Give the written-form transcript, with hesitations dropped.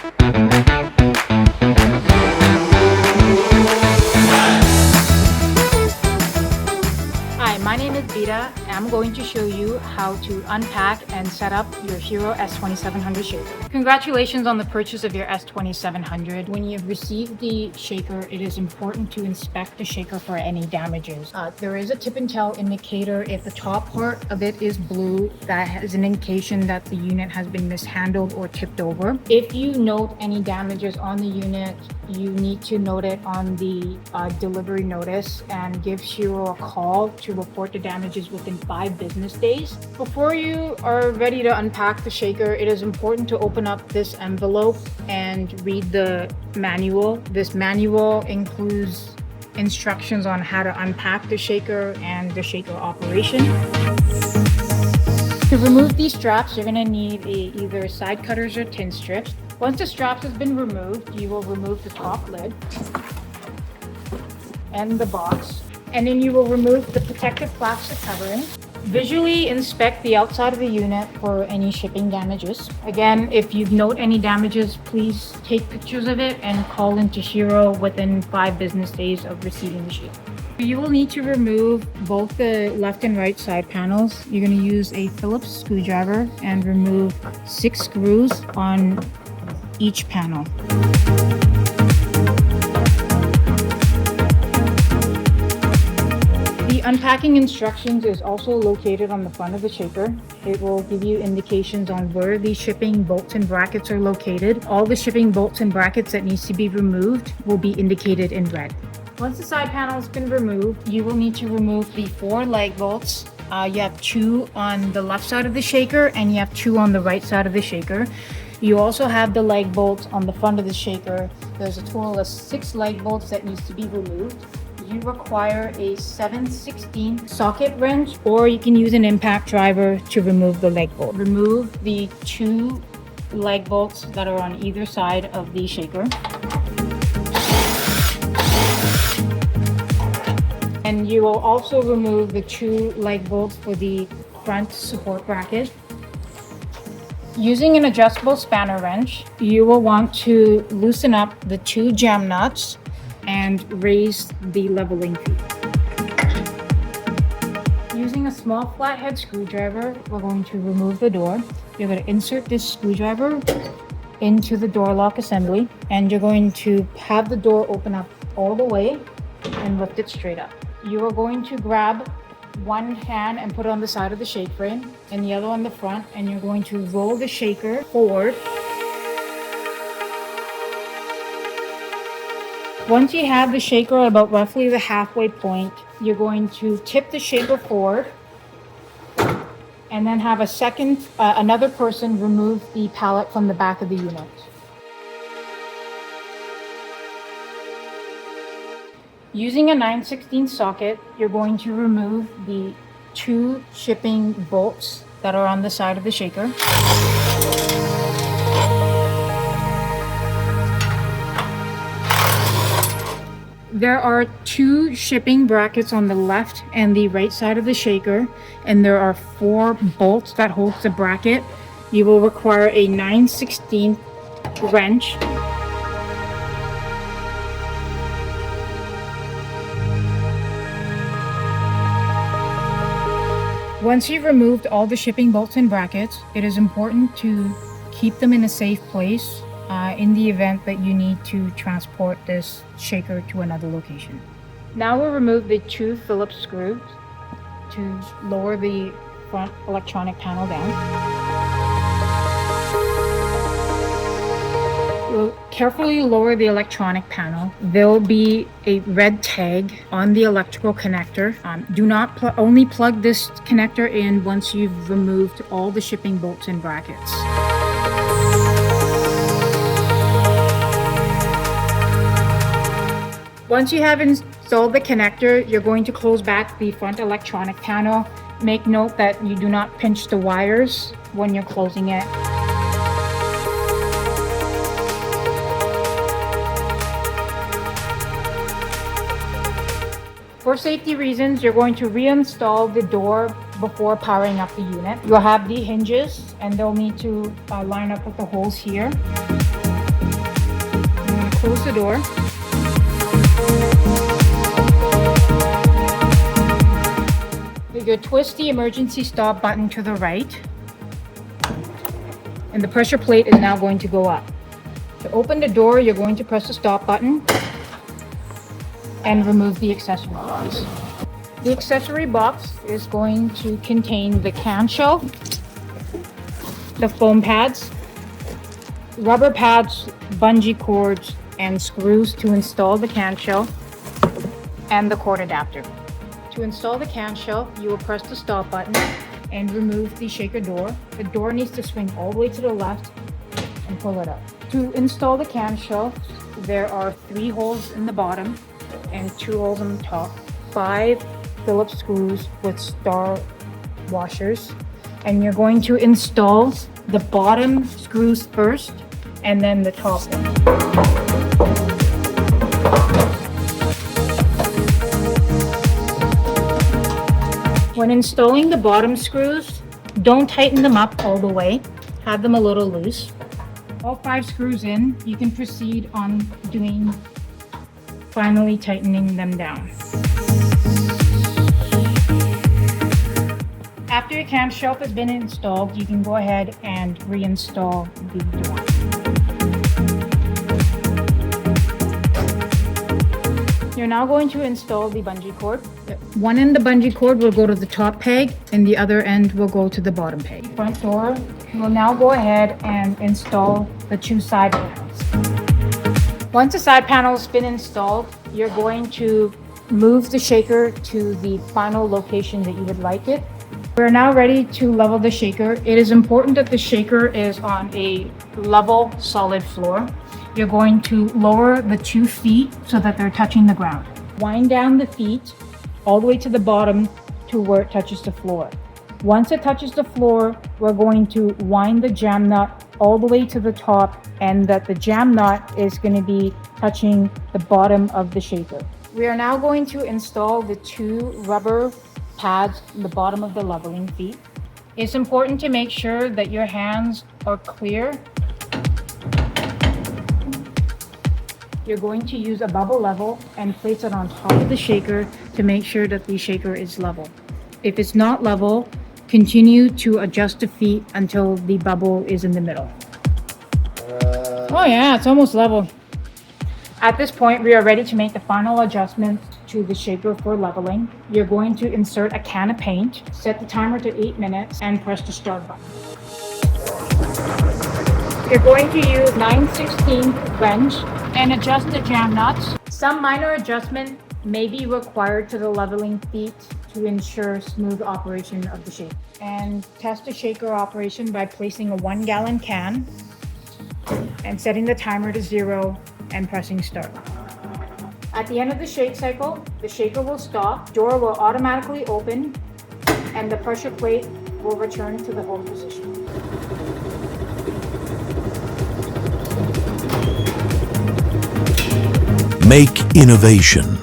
Hi, my name is Vida. I'm going to show you how to unpack and set up your HERO S2700 Shaker. Congratulations on the purchase of your S2700. When you've received the shaker, it is important to inspect the shaker for any damages. There is a tip and tail indicator. If the top part of it is blue, that is an indication that the unit has been mishandled or tipped over. If you note any damages on the unit, you need to note it on the delivery notice and give HERO a call to report the damages within 5 business days. Before you are ready to unpack the shaker, it is important to open up this envelope and read the manual. This manual includes instructions on how to unpack the shaker and the shaker operation. To remove these straps, you're going to need either side cutters or tin strips. Once the straps has been removed, you will remove the top lid and the box, and then you will remove the protective plastic covering. Visually inspect the outside of the unit for any shipping damages. Again, if you note any damages, please take pictures of it and call into HERO within 5 business days of receiving the shaker. You will need to remove both the left and right side panels. You're going to use a Phillips screwdriver and remove 6 screws on each panel. The unpacking instructions is also located on the front of the shaker. It will give you indications on where the shipping bolts and brackets are located. All the shipping bolts and brackets that needs to be removed will be indicated in red. Once the side panel has been removed, you will need to remove the 4 leg bolts. You have 2 on the left side of the shaker and you have 2 on the right side of the shaker. You also have the leg bolts on the front of the shaker. There's a total of 6 leg bolts that needs to be removed. You require a 7/16 socket wrench, or you can use an impact driver to remove the leg bolt. Remove the 2 leg bolts that are on either side of the shaker. And you will also remove the 2 leg bolts for the front support bracket. Using an adjustable spanner wrench, you will want to loosen up the 2 jam nuts and raise the leveling feet. Using a small flathead screwdriver, we're going to remove the door. You're going to insert this screwdriver into the door lock assembly, and you're going to have the door open up all the way and lift it straight up. You are going to grab one hand and put it on the side of the shake frame and the other on the front, and you're going to roll the shaker forward. Once you have the shaker at about roughly the halfway point, you're going to tip the shaker forward and then have another person remove the pallet from the back of the unit. Using a 9/16 socket, you're going to remove the 2 shipping bolts that are on the side of the shaker. There are 2 shipping brackets on the left and the right side of the shaker, and there are 4 bolts that hold the bracket. You will require a 9/16 wrench. Once you've removed all the shipping bolts and brackets, it is important to keep them in a safe place in the event that you need to transport this shaker to another location. Now we'll remove the 2 Phillips screws to lower the front electronic panel down. We'll carefully lower the electronic panel. There will be a red tag on the electrical connector. Do not only plug this connector in once you've removed all the shipping bolts and brackets. Once you have installed the connector, you're going to close back the front electronic panel. Make note that you do not pinch the wires when you're closing it. For safety reasons, you're going to reinstall the door before powering up the unit. You'll have the hinges and they'll need to line up with the holes here. Close the door. You twist the emergency stop button to the right, and the pressure plate is now going to go up. To open the door, you're going to press the stop button and remove the accessory box. The accessory box is going to contain the cam shell, the foam pads, rubber pads, bungee cords, and screws to install the can shell, and the cord adapter. To install the can shell, you will press the stop button and remove the shaker door. The door needs to swing all the way to the left and pull it up. To install the can shell, there are 3 holes in the bottom and 2 holes on the top. 5 Phillips screws with star washers. And you're going to install the bottom screws first and then the top one. When installing the bottom screws, don't tighten them up all the way. Have them a little loose. All 5 screws in, you can proceed on finally tightening them down. After your cam shelf has been installed, you can go ahead and reinstall the door. You're now going to install the bungee cord. One end of the bungee cord will go to the top peg and the other end will go to the bottom peg. Front door, we'll now go ahead and install the 2 side panels. Once the side panel has been installed, you're going to move the shaker to the final location that you would like it. We're now ready to level the shaker. It is important that the shaker is on a level, solid floor. You're going to lower the 2 feet so that they're touching the ground. Wind down the feet all the way to the bottom to where it touches the floor. Once it touches the floor, we're going to wind the jam nut all the way to the top, and that the jam nut is going to be touching the bottom of the shaker. We are now going to install the 2 rubber pads in the bottom of the leveling feet. It's important to make sure that your hands are clear. You're going to use a bubble level and place it on top of the shaker to make sure that the shaker is level. If it's not level, continue to adjust the feet until the bubble is in the middle. Oh yeah, it's almost level. At this point, we are ready to make the final adjustments to the shaker for leveling. You're going to insert a can of paint, set the timer to 8 minutes, and press the start button. You're going to use 9/16 wrench and adjust the jam nuts. Some minor adjustment may be required to the leveling feet to ensure smooth operation of the shaker. And test the shaker operation by placing a 1-gallon can and setting the timer to 0 and pressing start. At the end of the shake cycle, the shaker will stop, door will automatically open, and the pressure plate will return to the hold position. Make innovation